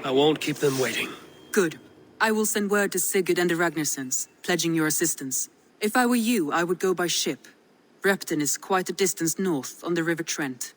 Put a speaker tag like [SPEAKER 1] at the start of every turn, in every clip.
[SPEAKER 1] I won't keep them waiting.
[SPEAKER 2] Good. I will send word to Sigurd and the Ragnarsons, pledging your assistance. If I were you, I would go by ship. Repton is quite a distance north, on the River Trent.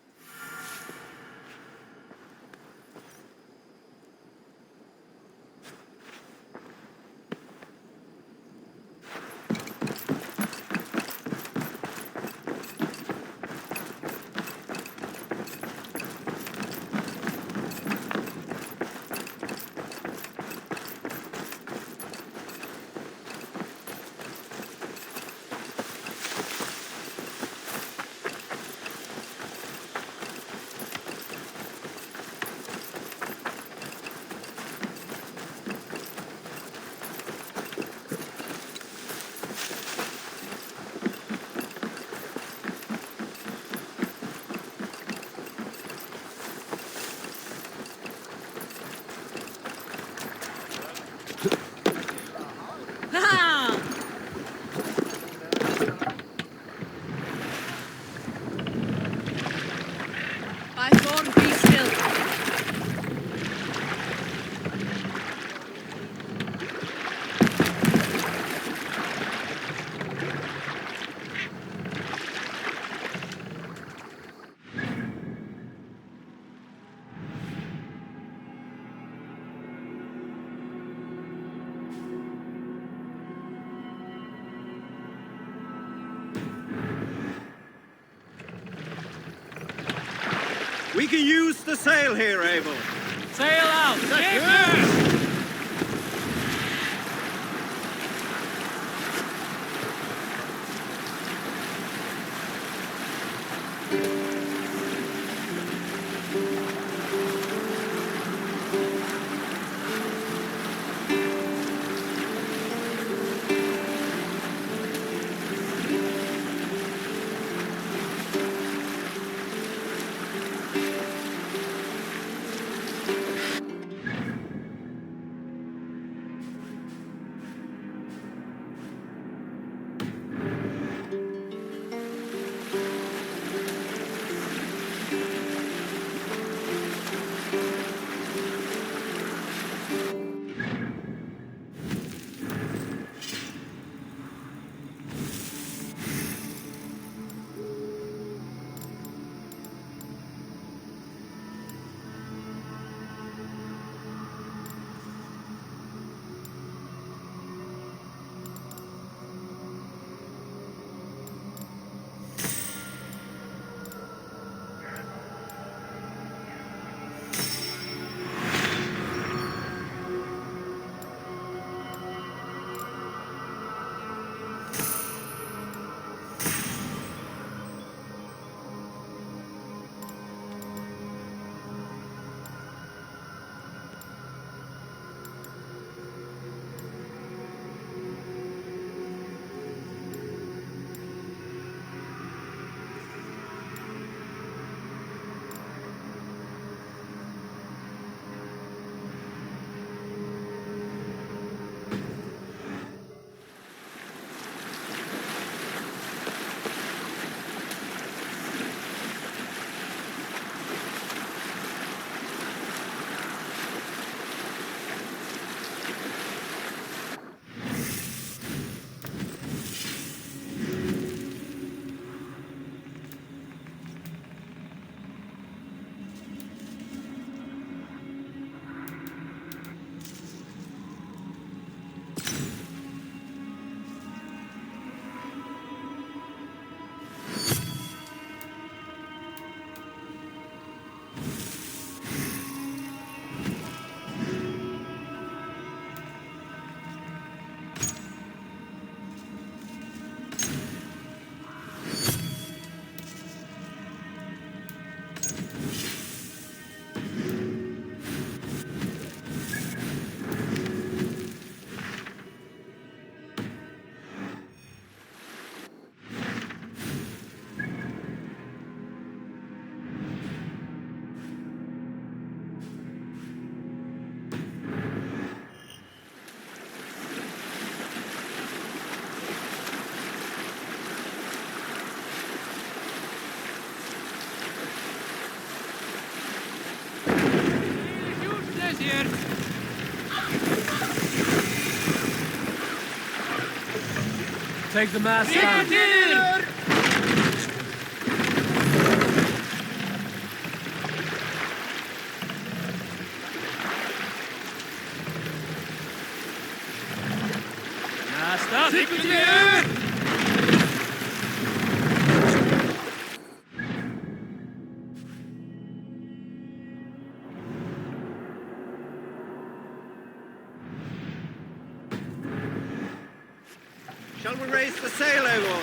[SPEAKER 3] We can use the sail here, Eivor.
[SPEAKER 4] Sail out!
[SPEAKER 1] Take the mast down. Mast up.
[SPEAKER 3] Shall we raise the sail, Eivor?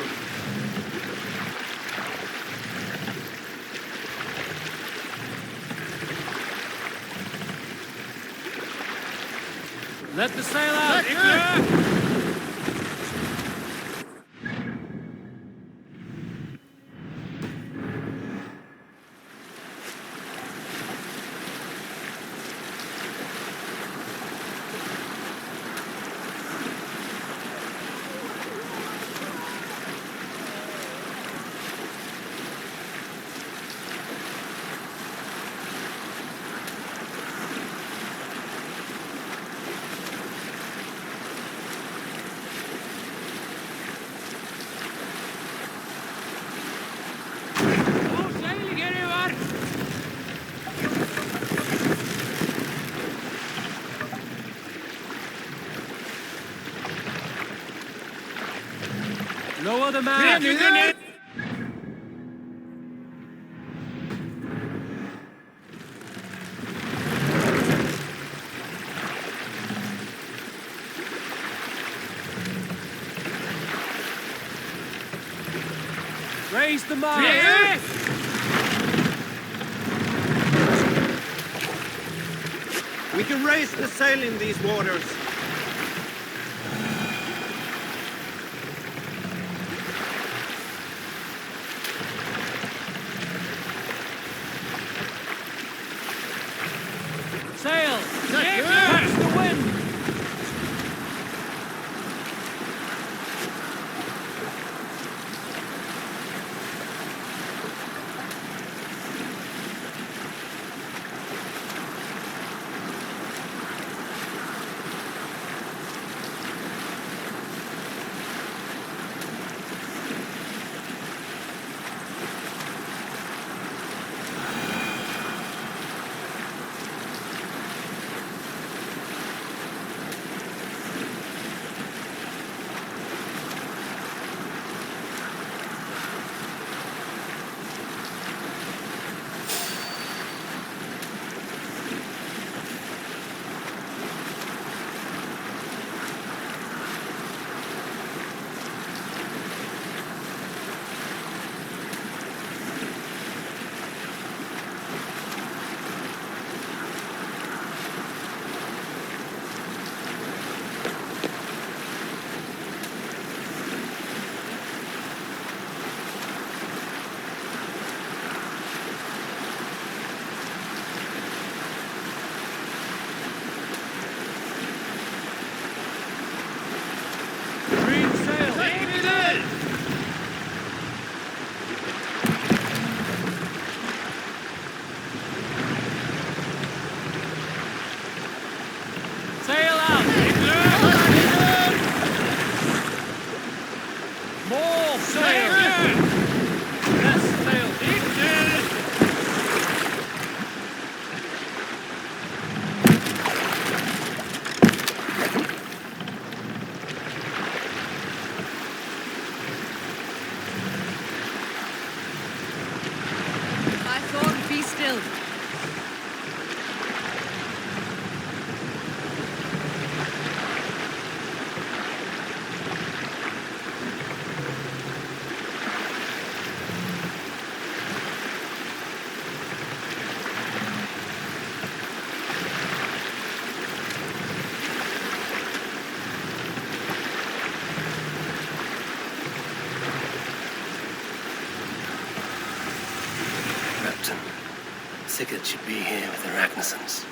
[SPEAKER 1] Let the sail out.
[SPEAKER 4] Lower the man!
[SPEAKER 1] Raise the mast!
[SPEAKER 4] Yes!
[SPEAKER 3] We can raise the sail in these waters.
[SPEAKER 1] Sail! Catch the wind!
[SPEAKER 5] Sigurd should be here with the Ragnarsons.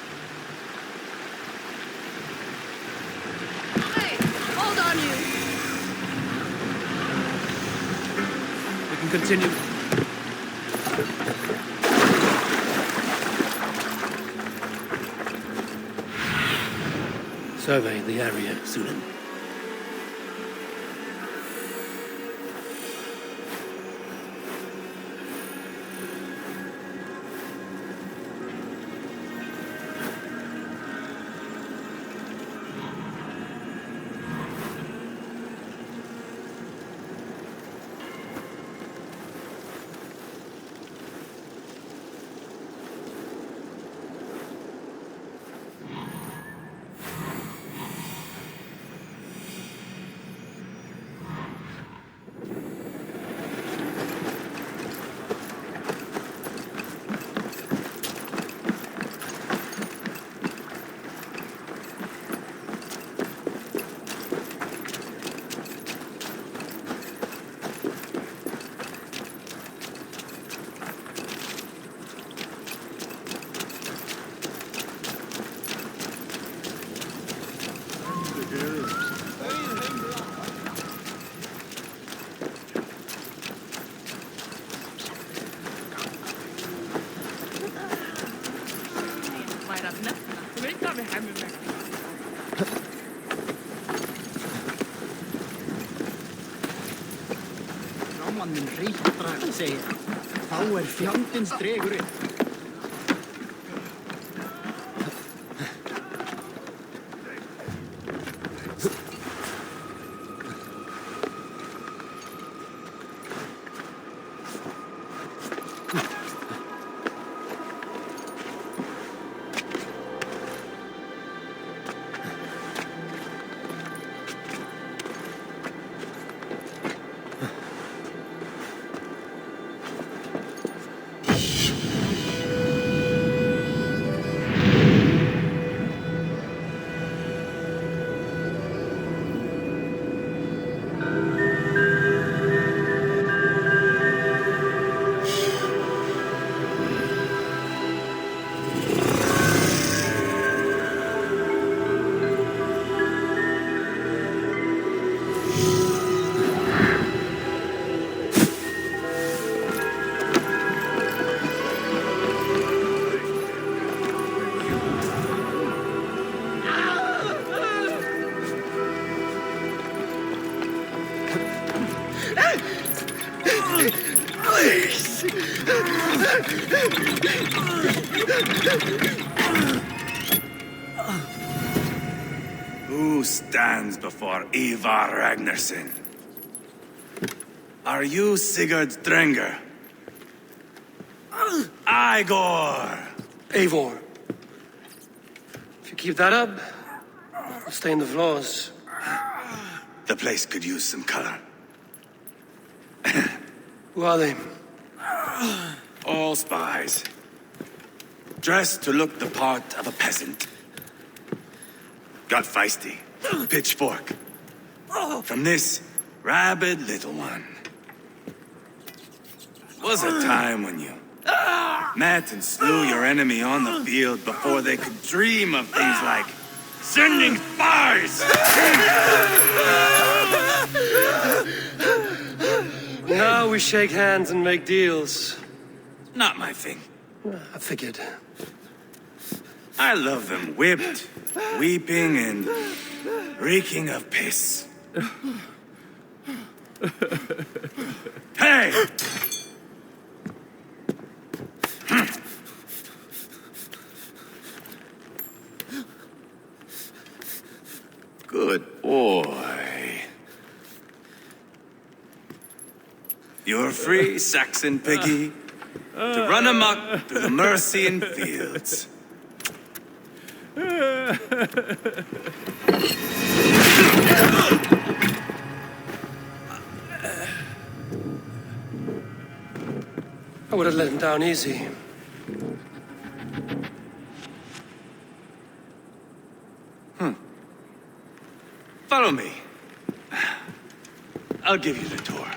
[SPEAKER 6] Hey, hold on you!
[SPEAKER 1] We can continue.
[SPEAKER 5] Survey the area, Sunan.
[SPEAKER 4] Rámanninn hreittra, segir. Þá fjandinn stregur upp.
[SPEAKER 7] Who stands before Eivor Ragnarsson? Are you Sigurd Drenger? Igor!
[SPEAKER 5] Eivor. If you keep that up, I'll stain the floors.
[SPEAKER 7] The place could use some color.
[SPEAKER 5] Who are they?
[SPEAKER 7] All spies. Dressed to look the part of a peasant. Got feisty. Pitchfork. From this rabid little one. Was a time when you met and slew your enemy on the field before they could dream of things like sending spies!
[SPEAKER 5] Now we shake hands and make deals.
[SPEAKER 7] Not my thing.
[SPEAKER 5] I figured.
[SPEAKER 7] I love them whipped, weeping, and reeking of piss. Hey! Good boy. You're free, Saxon piggy, to run amok through the Mercian fields.
[SPEAKER 5] I would have let him down easy.
[SPEAKER 7] Follow me. I'll give you the tour.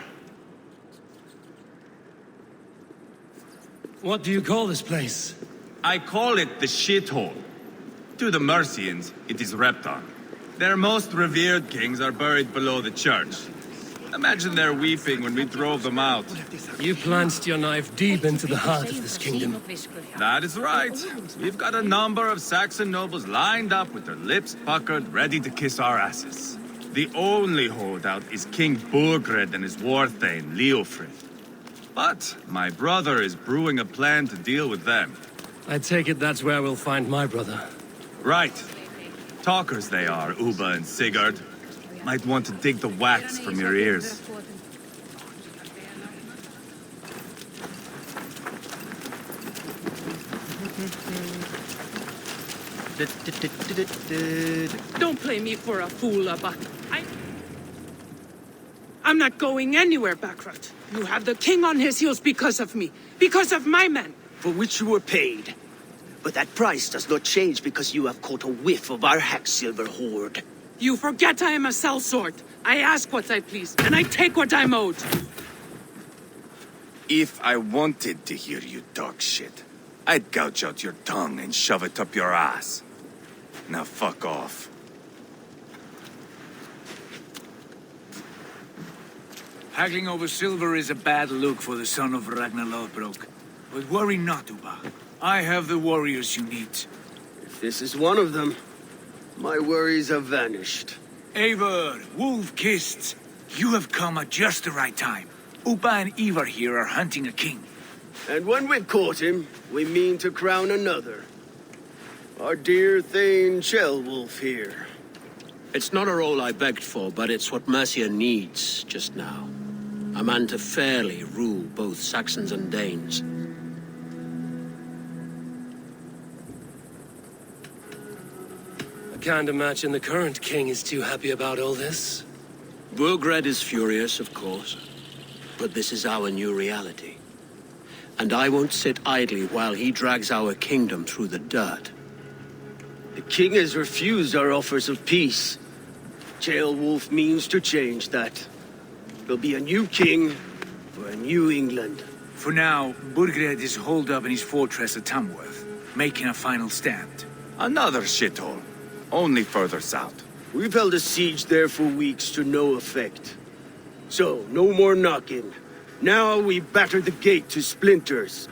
[SPEAKER 1] What do you call this place?
[SPEAKER 8] I call it the shithole. To the Mercians, it is Repton. Their most revered kings are buried below the church. Imagine their weeping when we drove them out.
[SPEAKER 5] You plunged your knife deep into the heart of this kingdom.
[SPEAKER 8] That is right. We've got a number of Saxon nobles lined up with their lips puckered, ready to kiss our asses. The only holdout is King Burgred and his war thane, Leofrid. But my brother is brewing a plan to deal with them.
[SPEAKER 5] I take it that's where we'll find my brother.
[SPEAKER 8] Right. Talkers they are, Uba and Sigurd. Might want to dig the wax from your ears.
[SPEAKER 9] Don't play me for a fool, Abba. I'm not going anywhere, Backrot. You have the king on his heels because of me. Because of my men.
[SPEAKER 10] For which you were paid. But that price does not change because you have caught a whiff of our Hacksilver hoard.
[SPEAKER 9] You forget I am a sellsword. I ask what I please, and I take what I'm owed.
[SPEAKER 7] If I wanted to hear you talk shit, I'd gouge out your tongue and shove it up your ass. Now fuck off.
[SPEAKER 11] Haggling over silver is a bad look for the son of Ragnar Lothbrok. But worry not, Uba. I have the warriors you need.
[SPEAKER 10] If this is one of them, my worries have vanished.
[SPEAKER 11] Eivor, wolf-kissed, you have come at just the right time. Uba and Eivor here are hunting a king.
[SPEAKER 10] And when we've caught him, we mean to crown another. Our dear Thane Ceolwulf here.
[SPEAKER 12] It's not a role I begged for, but it's what Mercia needs just now. A man to fairly rule both Saxons and Danes.
[SPEAKER 5] I can't imagine the current king is too happy about all this.
[SPEAKER 12] Burgred is furious, of course. But this is our new reality. And I won't sit idly while he drags our kingdom through the dirt.
[SPEAKER 10] The king has refused our offers of peace. Ceolwulf means to change that. There'll be a new king for a new England.
[SPEAKER 11] For now, Burgred is holed up in his fortress at Tamworth, making a final stand.
[SPEAKER 7] Another shithole. Only further south.
[SPEAKER 10] We've held a siege there for weeks to no effect. So, no more knocking. Now we batter the gate to splinters.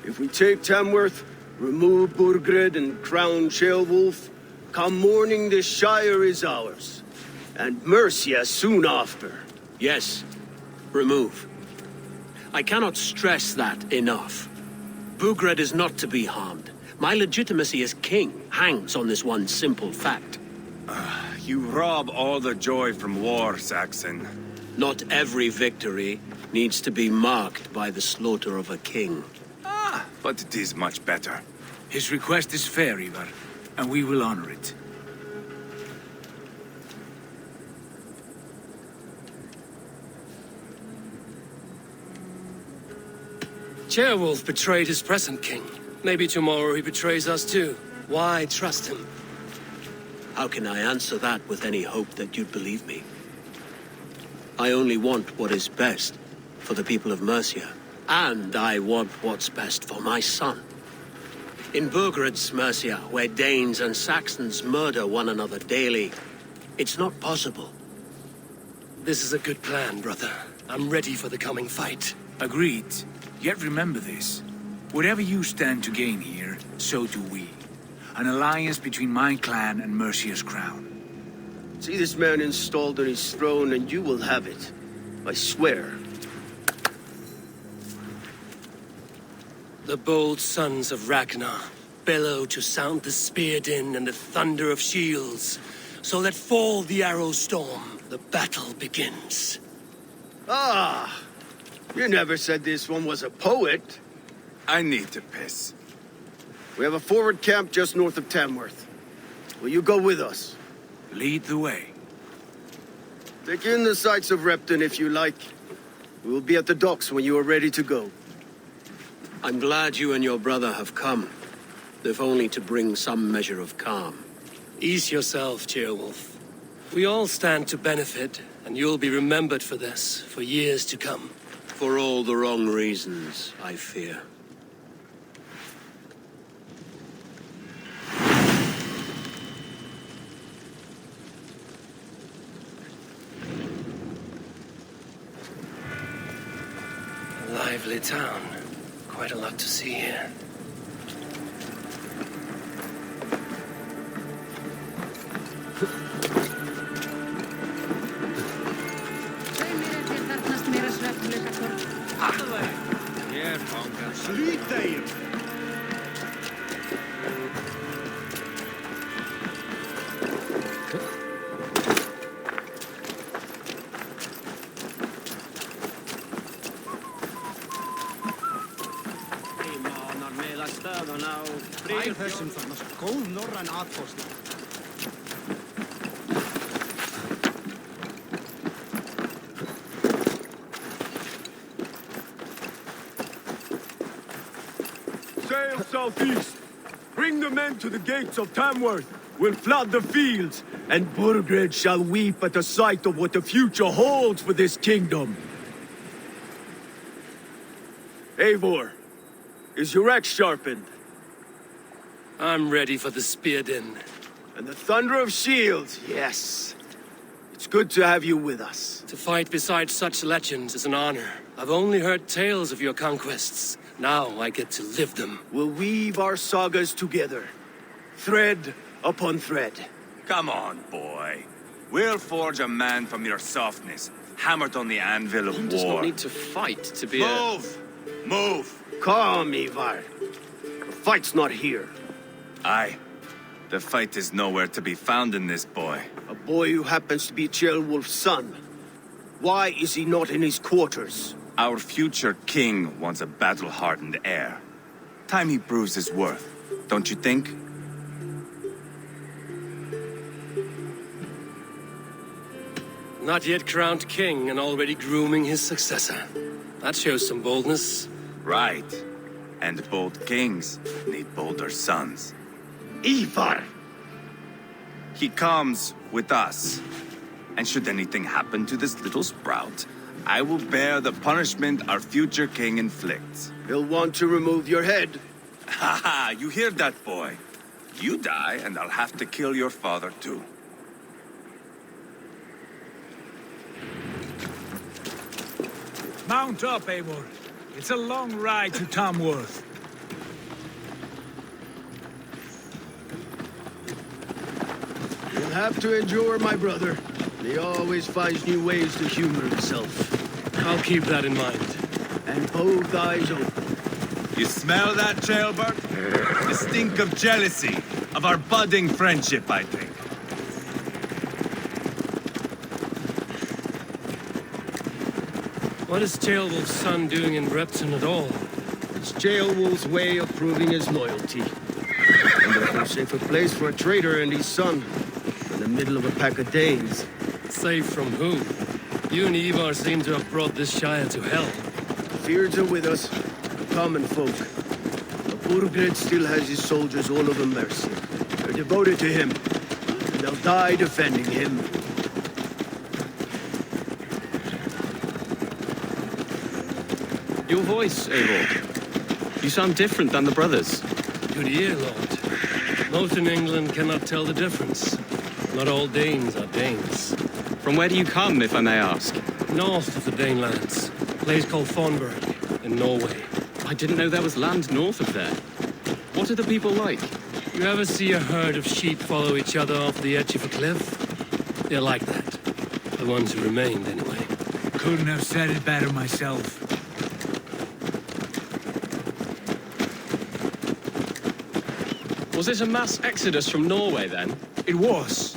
[SPEAKER 10] If we take Tamworth, remove Burgred and crown Ceolwulf, come morning the Shire is ours. And Mercia soon after.
[SPEAKER 12] Yes, remove. I cannot stress that enough. Burgred is not to be harmed. My legitimacy as king hangs on this one simple fact.
[SPEAKER 7] You rob all the joy from war, Saxon.
[SPEAKER 12] Not every victory needs to be marked by the slaughter of a king.
[SPEAKER 7] But it is much better.
[SPEAKER 11] His request is fair, Eivor, and we will honor it.
[SPEAKER 5] Ceolwulf betrayed his present king. Maybe tomorrow he betrays us too. Why trust him?
[SPEAKER 12] How can I answer that with any hope that you'd believe me? I only want what is best for the people of Mercia. And I want what's best for my son. In Burgred's Mercia, where Danes and Saxons murder one another daily, it's not possible.
[SPEAKER 5] This is a good plan, brother. I'm ready for the coming fight.
[SPEAKER 11] Agreed. Yet remember this. Whatever you stand to gain here, so do we. An alliance between my clan and Mercia's crown.
[SPEAKER 10] See this man installed on his throne and you will have it. I swear.
[SPEAKER 5] The bold sons of Ragnar bellow to sound the spear din and the thunder of shields. So let fall the arrow storm. The battle begins.
[SPEAKER 10] Ah! You never said this one was a poet.
[SPEAKER 7] I need to piss.
[SPEAKER 10] We have a forward camp just north of Tamworth. Will you go with us?
[SPEAKER 11] Lead the way.
[SPEAKER 10] Take in the sights of Repton if you like. We will be at the docks when you are ready to go.
[SPEAKER 12] I'm glad you and your brother have come, if only to bring some measure of calm.
[SPEAKER 5] Ease yourself, Ceolwulf. We all stand to benefit, and you'll be remembered for this, for years to come.
[SPEAKER 12] For all the wrong reasons, I fear.
[SPEAKER 5] lively town. Quite a lot to see here.
[SPEAKER 4] Þessum þarna góð norræn atfórsla.
[SPEAKER 10] Sail southeast. Bring the men to the gates of Tamworth. We'll flood the fields, and Burgred shall weep at the sight of what the future holds for this kingdom. Eivor, is your axe sharpened?
[SPEAKER 5] I'm ready for the spear din.
[SPEAKER 10] And the thunder of shields, yes. It's good to have you with us.
[SPEAKER 5] To fight beside such legends is an honor. I've only heard tales of your conquests. Now I get to live them.
[SPEAKER 10] We'll weave our sagas together, thread upon thread.
[SPEAKER 7] Come on, boy. We'll forge a man from your softness, hammered on the anvil of war.
[SPEAKER 13] One does not need to fight to be
[SPEAKER 7] Move! Move!
[SPEAKER 10] Calm, Ivar. The fight's not here.
[SPEAKER 7] Aye. The fight is nowhere to be found in this boy.
[SPEAKER 10] A boy who happens to be Ceolwulf's son. Why is he not in his quarters?
[SPEAKER 7] Our future king wants a battle-hardened heir. Time he proves his worth, don't you think?
[SPEAKER 5] Not yet crowned king and already grooming his successor. That shows some boldness.
[SPEAKER 7] Right. And bold kings need bolder sons.
[SPEAKER 10] Ivar!
[SPEAKER 7] He comes with us. And should anything happen to this little sprout, I will bear the punishment our future king inflicts.
[SPEAKER 10] He'll want to remove your head.
[SPEAKER 7] Ha ha! You hear that, boy? You die, and I'll have to kill your father, too.
[SPEAKER 11] Mount up, Eivor. It's a long ride to Tamworth.
[SPEAKER 10] You'll have to endure, my brother. He always finds new ways to humor himself.
[SPEAKER 5] I'll keep that in mind.
[SPEAKER 10] And both eyes open.
[SPEAKER 8] You smell that, Jailbird? The stink of jealousy, of our budding friendship, I think.
[SPEAKER 5] What is Ceolwulf's son doing in Repton at all?
[SPEAKER 10] It's Ceolwulf's way of proving his loyalty. And there's no safer place for a traitor and his son in the middle of a pack of Danes.
[SPEAKER 5] Safe from who? You and Eivor seem to have brought this shire to hell.
[SPEAKER 10] Fears are with us, the common folk. But Burgred still has his soldiers all over Mercia. They're devoted to him, and they'll die defending him.
[SPEAKER 13] Your voice, Eivor. You sound different than the brothers.
[SPEAKER 5] Good ear, Lord. Most in England cannot tell the difference. Not all Danes are Danes.
[SPEAKER 13] From where do you come, if I may ask?
[SPEAKER 5] North of the Danelands. A place called Fonberg, in Norway.
[SPEAKER 13] I didn't know there was land north of there. What are the people like?
[SPEAKER 5] You ever see a herd of sheep follow each other off the edge of a cliff? They're like that. The ones who remained, anyway.
[SPEAKER 11] Couldn't have said it better myself.
[SPEAKER 13] Was it a mass exodus from Norway, then?
[SPEAKER 11] It was.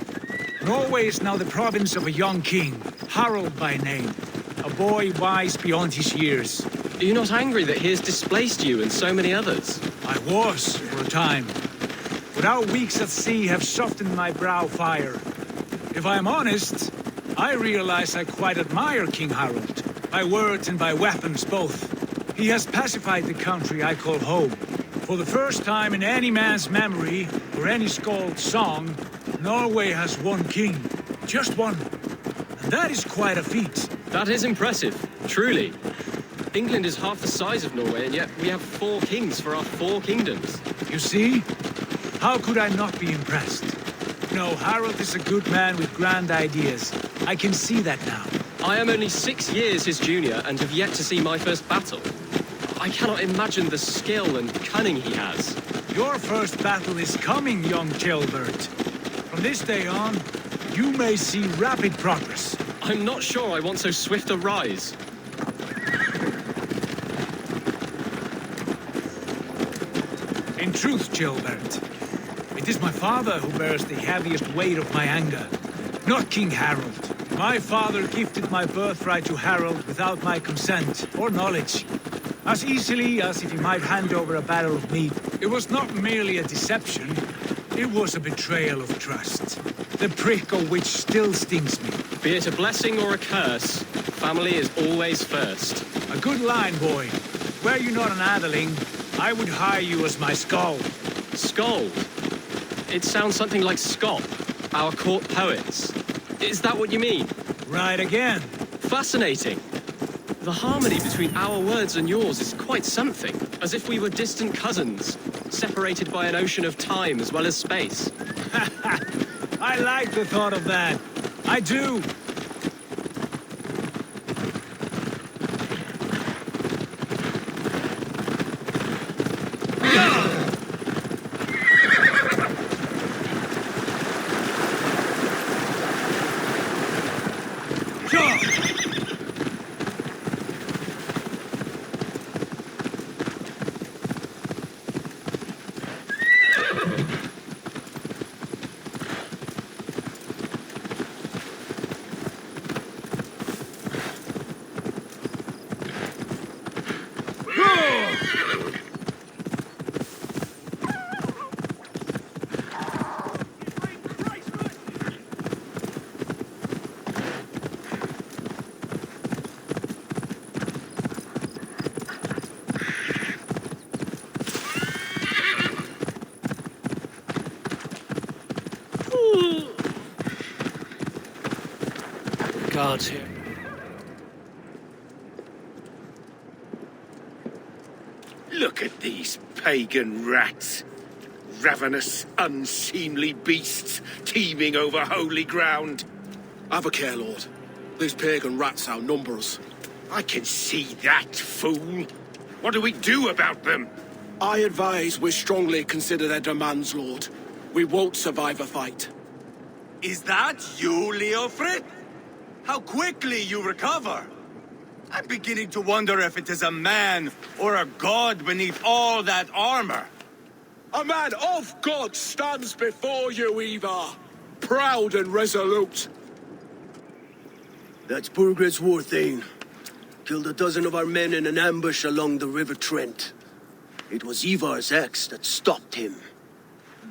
[SPEAKER 11] Norway is now the province of a young king, Harald by name. A boy wise beyond his years.
[SPEAKER 13] Are you not angry that he has displaced you and so many others?
[SPEAKER 11] I was, for a time. But our weeks at sea have softened my brow fire. If I am honest, I realize I quite admire King Harald. By words and by weapons, both. He has pacified the country I call home. For the first time in any man's memory, or any skald's song, Norway has one king. Just one. And that is quite a feat.
[SPEAKER 13] That is impressive, truly. England is half the size of Norway, and yet we have 4 kings for our 4 kingdoms.
[SPEAKER 11] You see? How could I not be impressed? No, Harald is a good man with grand ideas. I can see that now.
[SPEAKER 13] I am only 6 years his junior and have yet to see my first battle. I cannot imagine the skill and cunning he has.
[SPEAKER 11] Your first battle is coming, young Gilbert. From this day on, you may see rapid progress.
[SPEAKER 13] I'm not sure I want so swift a rise.
[SPEAKER 11] In truth, Gilbert, it is my father who bears the heaviest weight of my anger, not King Harold. My father gifted my birthright to Harold without my consent or knowledge, as easily as if he might hand over a barrel of meat. It was not merely a deception, it was a betrayal of trust, the prick of which still stings me.
[SPEAKER 13] Be it a blessing or a curse, family is always first.
[SPEAKER 11] A good line, boy. Were you not an adeling, I would hire you as my skald.
[SPEAKER 13] Skald? It sounds something like Scott, our court poets. Is that what you mean?
[SPEAKER 11] Right again.
[SPEAKER 13] Fascinating. The harmony between our words and yours is quite something. As if we were distant cousins, separated by an ocean of time as well as space.
[SPEAKER 11] I like the thought of that. I do.
[SPEAKER 5] Guards here.
[SPEAKER 10] Look at these pagan rats. Ravenous, unseemly beasts teeming over holy ground.
[SPEAKER 12] Have a care, Lord. These pagan rats outnumber us.
[SPEAKER 10] I can see that, fool. What do we do about them?
[SPEAKER 12] I advise we strongly consider their demands, Lord. We won't survive a fight.
[SPEAKER 7] Is that you, Leofrid? How quickly you recover! I'm beginning to wonder if it is a man or a god beneath all that armor.
[SPEAKER 12] A man of God stands before you, Eivor. Proud and resolute.
[SPEAKER 10] That's Burgred's war thane. Killed a dozen of our men in an ambush along the River Trent. It was Eivor's axe that stopped him.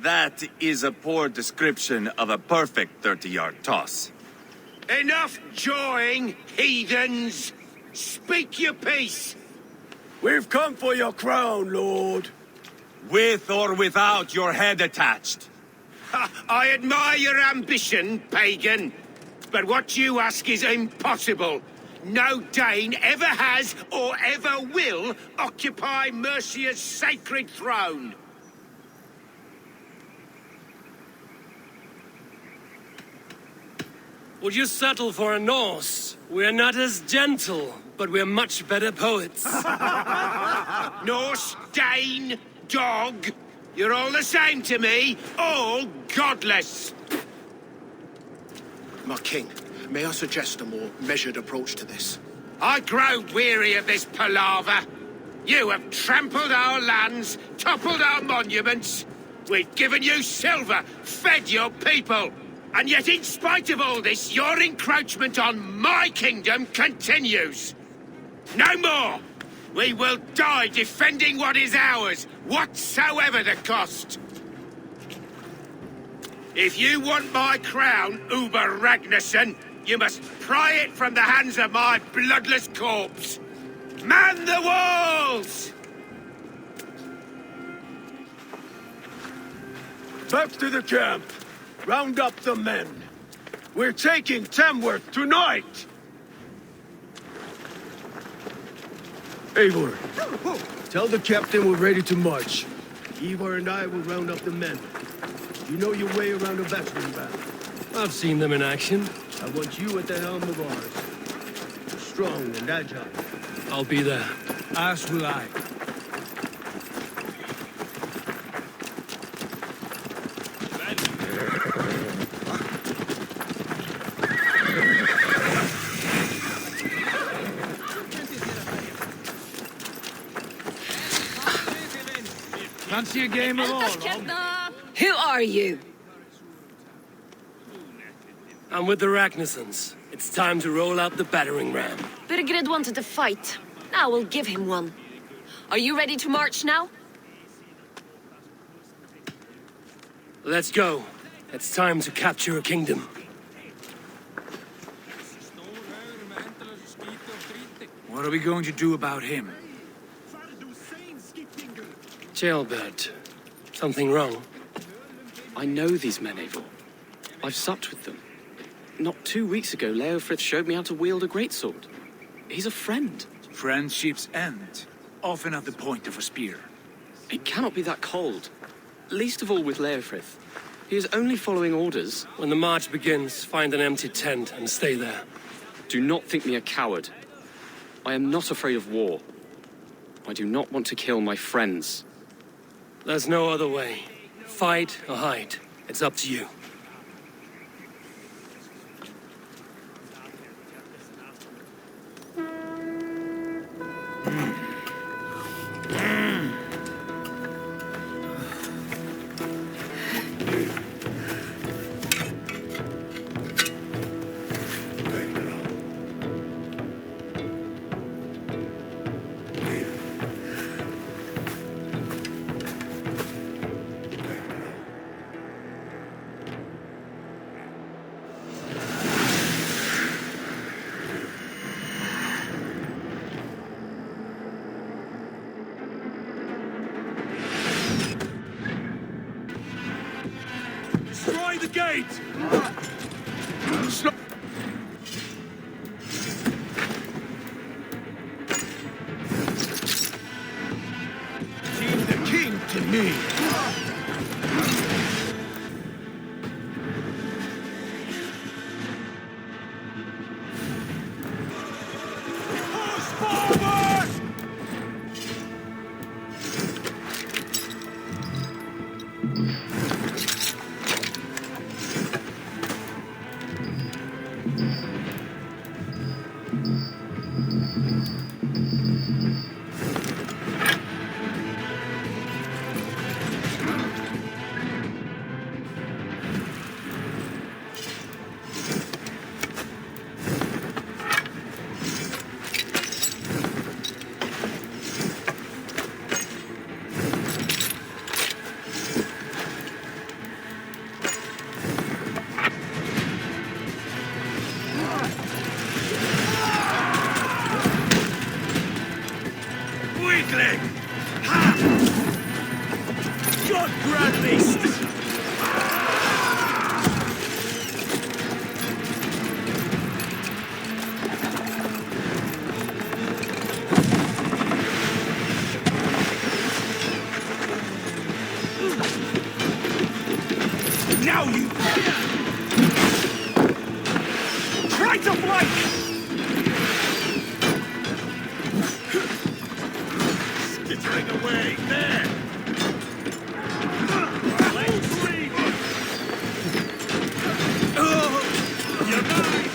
[SPEAKER 7] That is a poor description of a perfect 30-yard toss.
[SPEAKER 10] Enough jawing, heathens! Speak your piece!
[SPEAKER 12] We've come for your crown, Lord.
[SPEAKER 7] With or without your head attached.
[SPEAKER 10] Ha, I admire your ambition, pagan. But what you ask is impossible. No Dane ever has or ever will occupy Mercia's sacred throne.
[SPEAKER 5] Would you settle for a Norse? We're not as gentle, but we're much better poets.
[SPEAKER 10] Norse, Dane, dog. You're all the same to me. All godless.
[SPEAKER 12] My king, may I suggest a more measured approach to this?
[SPEAKER 10] I grow weary of this palaver. You have trampled our lands, toppled our monuments. We've given you silver, fed your people. And yet, in spite of all this, your encroachment on my kingdom continues. No more! We will die defending what is ours, whatsoever the cost. If you want my crown, Uber Ragnarsson, you must pry it from the hands of my bloodless corpse. Man the walls!
[SPEAKER 12] Back to the camp. Round up the men. We're taking Tamworth tonight!
[SPEAKER 10] Eivor, tell the captain we're ready to march. Eivor and I will round up the men. You know your way around a battering ram.
[SPEAKER 5] I've seen them in action.
[SPEAKER 10] I want you at the helm of ours. Strong and agile.
[SPEAKER 5] I'll be there.
[SPEAKER 11] As will I. Fancy a game of all?
[SPEAKER 6] Who are you?
[SPEAKER 5] I'm with the Ragnarsons. It's time to roll out the battering ram.
[SPEAKER 6] Birgred wanted to fight. Now we'll give him one. Are you ready to march now?
[SPEAKER 5] Let's go. It's time to capture a kingdom.
[SPEAKER 11] What are we going to do about him?
[SPEAKER 5] Jailbird. Something wrong?
[SPEAKER 13] I know these men, Eivor. I've supped with them. Not 2 weeks ago, Leofrith showed me how to wield a greatsword. He's a friend.
[SPEAKER 11] Friendships end, often at the point of a spear.
[SPEAKER 13] It cannot be that cold. Least of all with Leofrith. He is only following orders.
[SPEAKER 5] When the march begins, find an empty tent and stay there.
[SPEAKER 13] Do not think me a coward. I am not afraid of war. I do not want to kill my friends.
[SPEAKER 5] There's no other way. Fight or hide. It's up to you.
[SPEAKER 11] Destroy the gate!
[SPEAKER 10] Leave the king to me.
[SPEAKER 11] Now you! Try to flank!
[SPEAKER 10] Skittering away, there!
[SPEAKER 11] You're mine!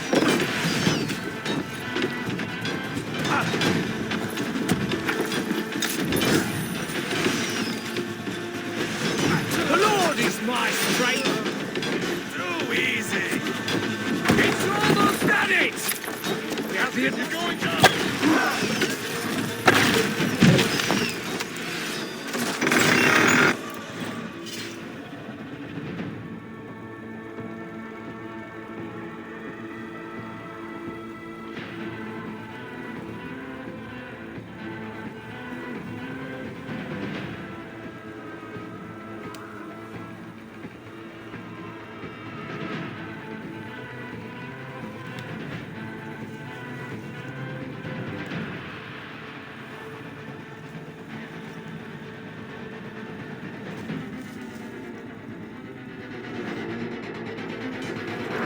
[SPEAKER 11] The Lord is my strength! Too easy! It's almost at it! We have the... You're going down!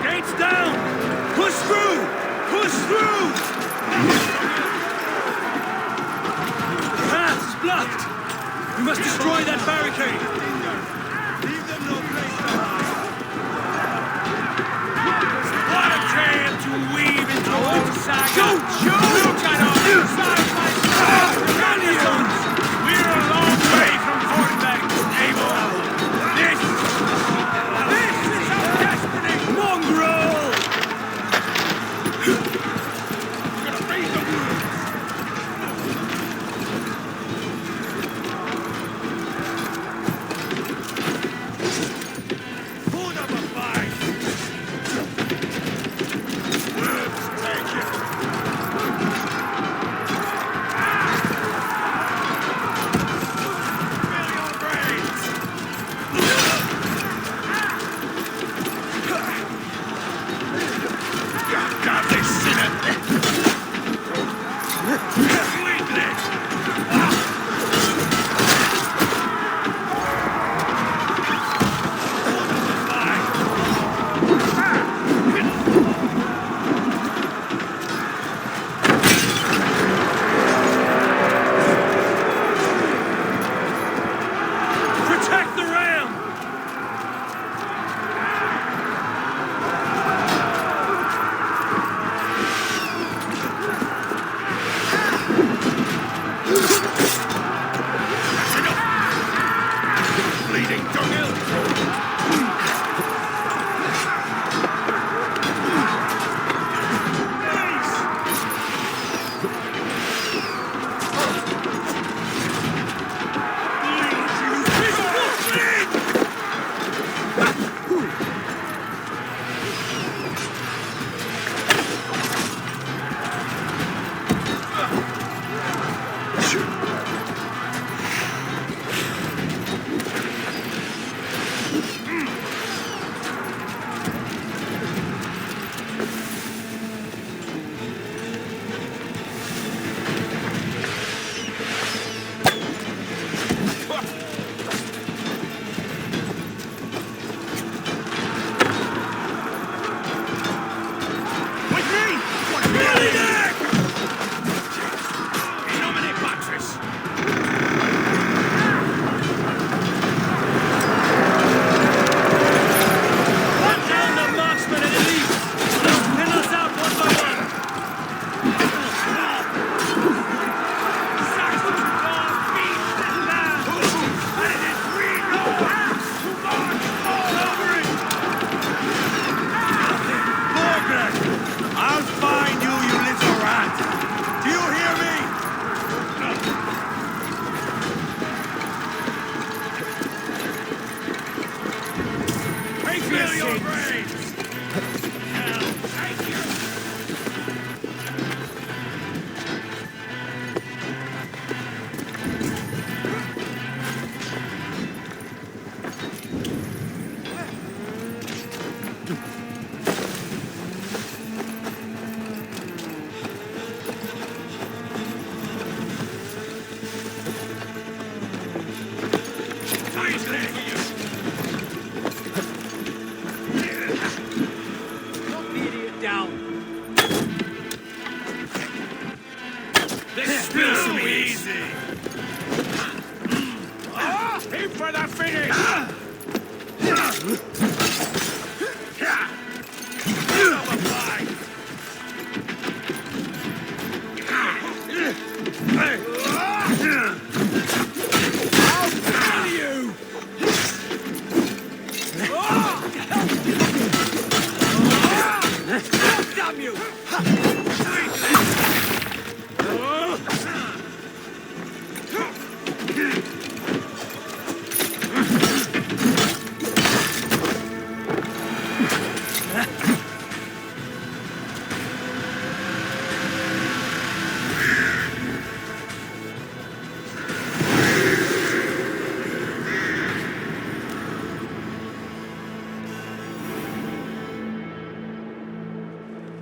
[SPEAKER 11] Gates down! Push through! Push through! Path's blocked! We must destroy that barricade!
[SPEAKER 10] Leave them no place to hide!
[SPEAKER 11] What a tale to weave into our saga! Shoot! Look at us! Side by side! Galleons! We're a long way from Thornbank! Spill your brains!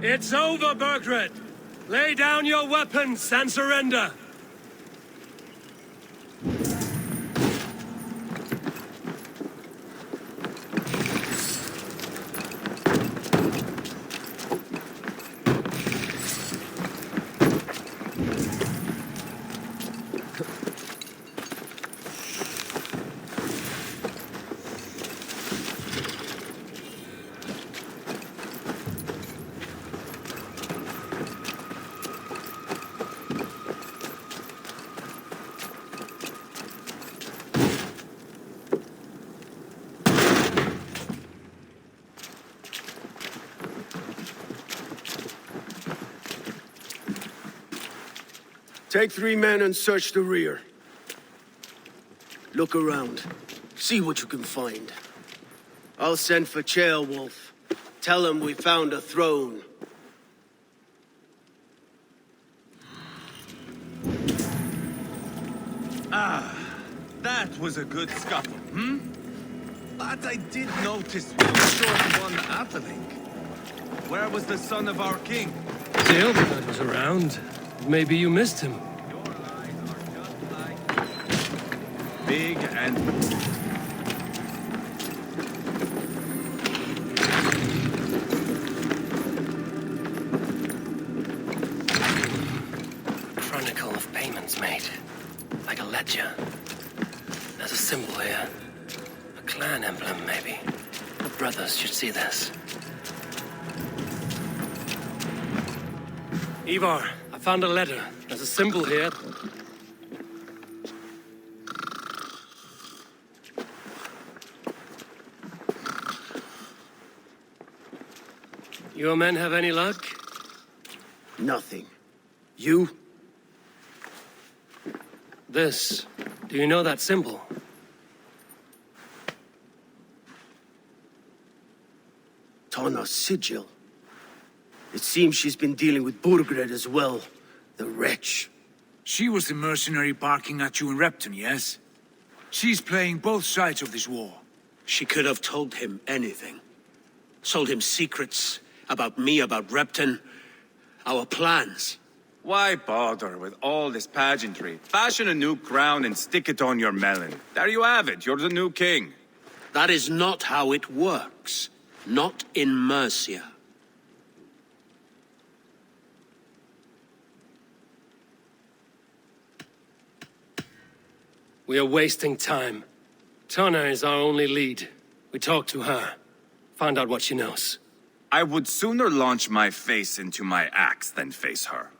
[SPEAKER 5] It's over, Burgred! Lay down your weapons and surrender!
[SPEAKER 10] Take 3 men and search the rear. Look around. See what you can find. I'll send for Ceolwulf. Tell him we found a throne.
[SPEAKER 8] Ah, that was a good scuffle, hmm? But I did notice one short one atheling. Where was the son of our king?
[SPEAKER 5] Ceolwulf was around. Maybe you missed him.
[SPEAKER 8] Big and...
[SPEAKER 5] Chronicle of payments made. Like a ledger. There's a symbol here. A clan emblem, maybe. The brothers should see this. Eivor, I found a letter. There's a symbol here. Your men have any luck?
[SPEAKER 10] Nothing. You?
[SPEAKER 5] This. Do you know that symbol?
[SPEAKER 10] Tana's sigil. It seems she's been dealing with Burgred as well. The wretch.
[SPEAKER 11] She was the mercenary barking at you in Repton, yes? She's playing both sides of this war.
[SPEAKER 12] She could have told him anything. Sold him secrets about me, about Repton, our plans.
[SPEAKER 8] Why bother with all this pageantry? Fashion a new crown and stick it on your melon. There you have it, you're the new king.
[SPEAKER 12] That is not how it works. Not in Mercia.
[SPEAKER 5] We are wasting time. Tana is our only lead. We talk to her. Find out what she knows.
[SPEAKER 8] I would sooner launch my face into my axe than face her.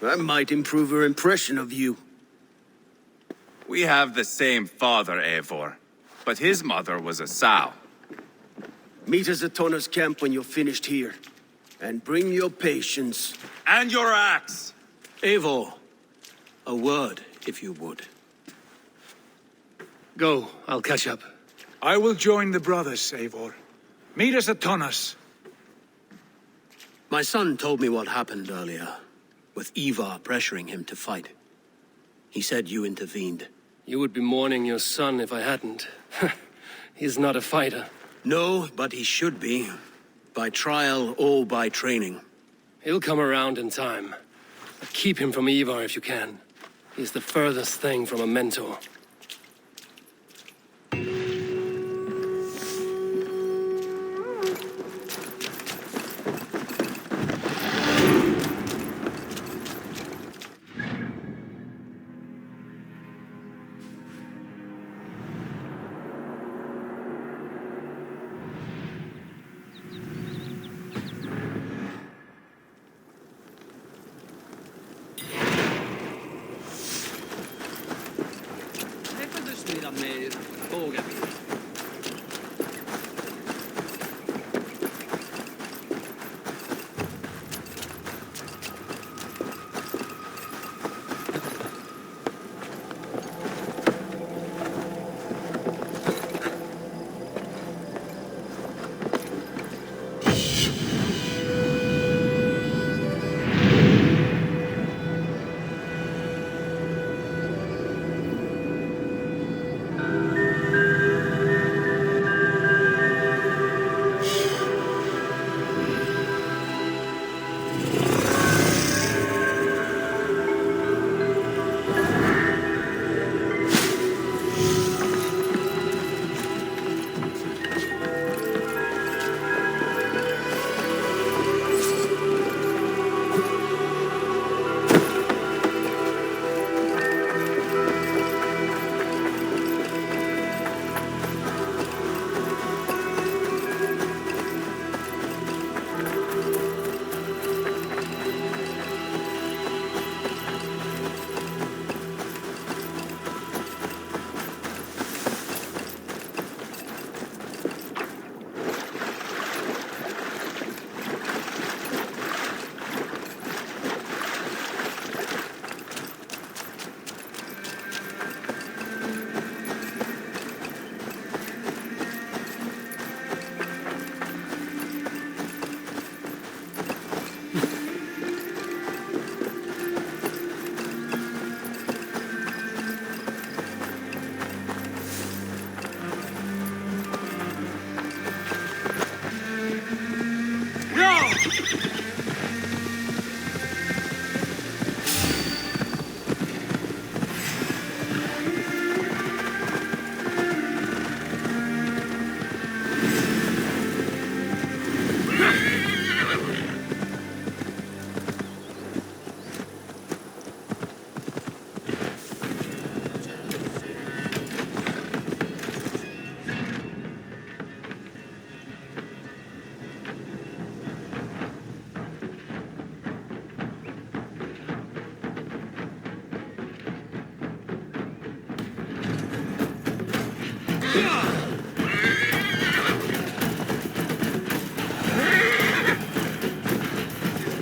[SPEAKER 10] That might improve her impression of you.
[SPEAKER 8] We have the same father, Eivor, but his mother was a sow.
[SPEAKER 10] Meet us at Tana's camp when you're finished here. And bring your patience.
[SPEAKER 8] And your axe!
[SPEAKER 12] Eivor, a word, if you would.
[SPEAKER 5] Go, I'll catch up.
[SPEAKER 11] I will join the brothers, Eivor. Meet us at Tonnas.
[SPEAKER 12] My son told me what happened earlier, with Ivar pressuring him to fight. He said you intervened.
[SPEAKER 5] You would be mourning your son if I hadn't. He's not a fighter.
[SPEAKER 12] No, but he should be. By trial or by training.
[SPEAKER 5] He'll come around in time. But keep him from Eivor if you can. He's the furthest thing from a mentor.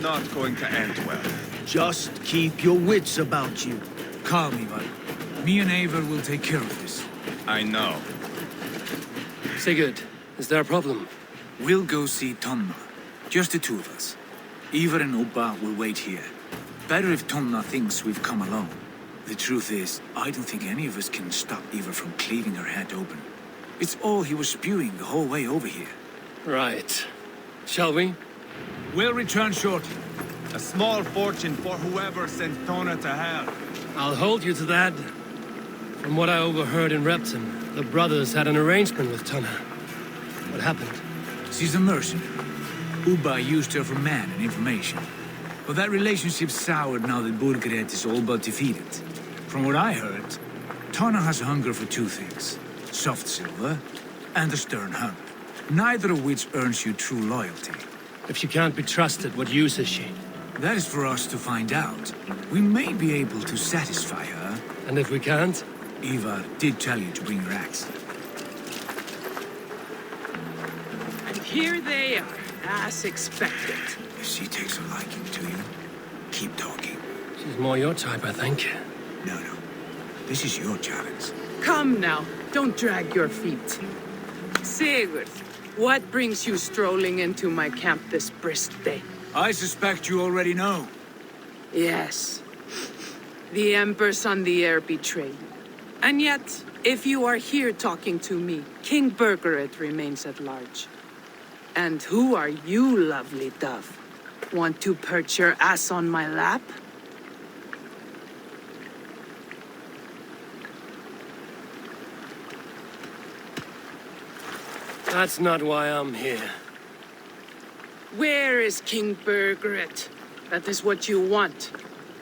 [SPEAKER 8] Not going to end well.
[SPEAKER 10] Just keep your wits about you.
[SPEAKER 11] Calm, Ivar. Me and Eivor will take care of this.
[SPEAKER 8] I know.
[SPEAKER 5] Sigurd, is there a problem?
[SPEAKER 11] We'll go see Tonna. Just the two of us. Ivar and Ubba will wait here. Better if Tonna thinks we've come alone. The truth is, I don't think any of us can stop Ivar from cleaving her head open. It's all he was spewing the whole way over here.
[SPEAKER 5] Right. Shall we?
[SPEAKER 11] We'll return shortly.
[SPEAKER 8] A small fortune for whoever sent Tona to hell.
[SPEAKER 5] I'll hold you to that. From what I overheard in Repton, the brothers had an arrangement with Tonna. What happened?
[SPEAKER 11] She's a mercenary. Ubba used her for man and information. But that relationship soured now that Burgred is all but defeated. From what I heard, Tonna has hunger for two things. Soft silver and a stern hunt. Neither of which earns you true loyalty.
[SPEAKER 5] If she can't be trusted, what use is she?
[SPEAKER 11] That is for us to find out. We may be able to satisfy her.
[SPEAKER 5] And if we can't?
[SPEAKER 11] Ivar did tell you to bring your axe.
[SPEAKER 9] And here they are, as expected.
[SPEAKER 11] If she takes a liking to you, keep talking.
[SPEAKER 5] She's more your type, I think.
[SPEAKER 11] No. This is your challenge.
[SPEAKER 9] Come now, don't drag your feet. Sigurd, what brings you strolling into my camp this brisk day?
[SPEAKER 11] I suspect you already know.
[SPEAKER 9] Yes. The Emperor's on the air betrayed you. And yet, if you are here talking to me, King Burgered remains at large. And who are you, lovely dove? Want to perch your ass on my lap?
[SPEAKER 5] That's not why I'm here.
[SPEAKER 9] Where is King Burgered? That is what you want.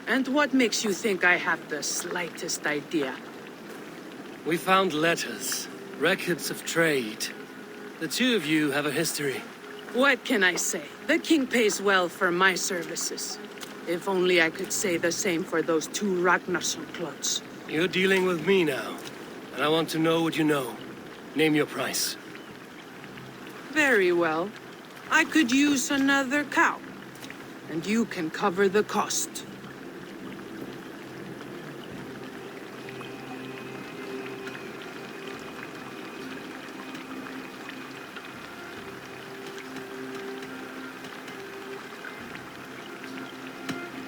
[SPEAKER 9] And what makes you think I have the slightest idea?
[SPEAKER 5] We found letters, records of trade. The two of you have a history.
[SPEAKER 9] What can I say? The king pays well for my services. If only I could say the same for those two Ragnarsson clots.
[SPEAKER 5] You're dealing with me now, and I want to know what you know. Name your price.
[SPEAKER 9] Very well. I could use another cow. And you can cover the cost.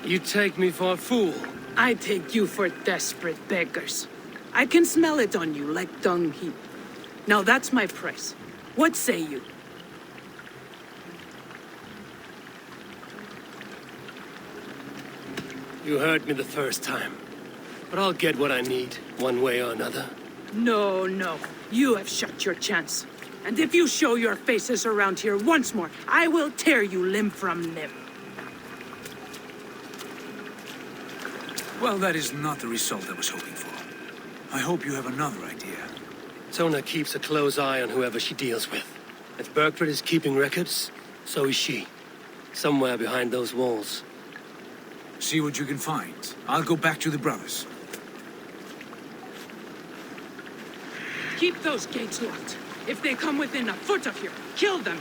[SPEAKER 5] You take me for a fool.
[SPEAKER 9] I take you for desperate beggars. I can smell it on you like dung heap. Now that's my price. What say you?
[SPEAKER 5] You hurt me the first time. But I'll get what I need, one way or another.
[SPEAKER 9] No, no. You have shot your chance. And if you show your faces around here once more, I will tear you limb from limb.
[SPEAKER 11] Well, that is not the result I was hoping for. I hope you have another idea.
[SPEAKER 5] Tona keeps a close eye on whoever she deals with. If Burkford is keeping records, so is she. Somewhere behind those walls.
[SPEAKER 11] See what you can find. I'll go back to the brothers.
[SPEAKER 9] Keep those gates locked. If they come within a foot of here, kill them